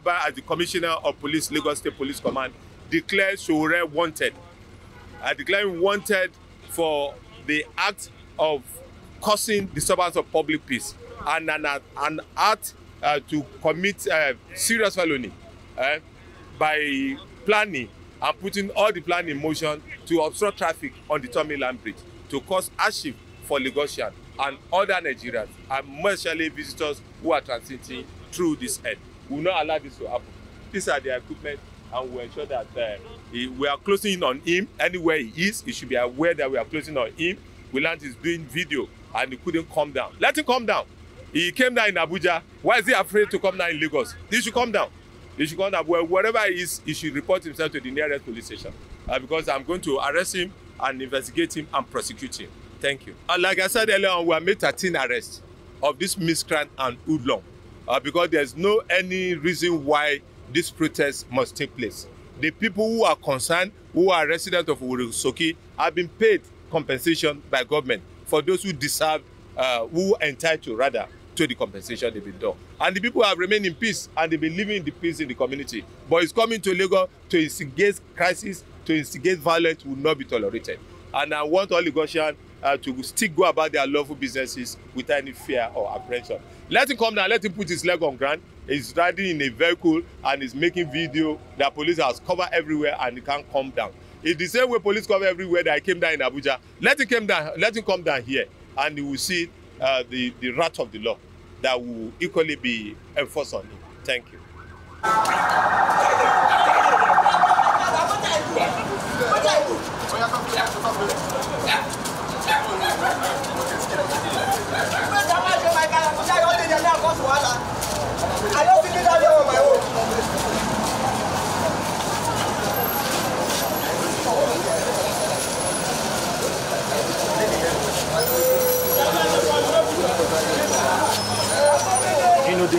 hereby, as the Commissioner of Police, Lagos State Police Command, declare Sowore wanted. I declare him wanted for the act of causing disturbance of public peace and an act to commit serious felony by planning and putting all the plan in motion to obstruct traffic on the Tommy Land Bridge, to cause hardship for Lagosians and other Nigerians, and especially visitors who are transiting through this end. We will not allow this to happen. These are the equipment, and we will ensure that we are closing in on him anywhere he is. He should be aware that we are closing on him. We learned he's doing video and he couldn't come down. Let him come down. He came down in Abuja. Why is he afraid to come down in Lagos? He should come down. He should come down. Well, wherever he is, he should report himself to the nearest police station because I'm going to arrest him and investigate him and prosecute him. Thank you. Like I said earlier on, we have made 13 arrests of this miscreant and hoodlum because there's no any reason why this protest must take place. The people who are concerned, who are residents of Oworonshoki, have been paid compensation by government for those who deserve, who are entitled rather to the compensation they've been done. And the people have remained in peace and they've been living in the peace in the community. But it's coming to Lagos to instigate crisis, to instigate violence will not be tolerated. And I want all Lagosians to still go about their lawful businesses without any fear or apprehension. Let him come down, let him put his leg on ground. He's riding in a vehicle and he's making video that police has covered everywhere and he can't come down. It's the same way police cover everywhere that I came down in Abuja. Let him come down here and you will see the wrath of the law that will equally be enforced on him. Thank you. I don't think I on my own. You know the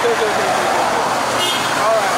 Okay. All right.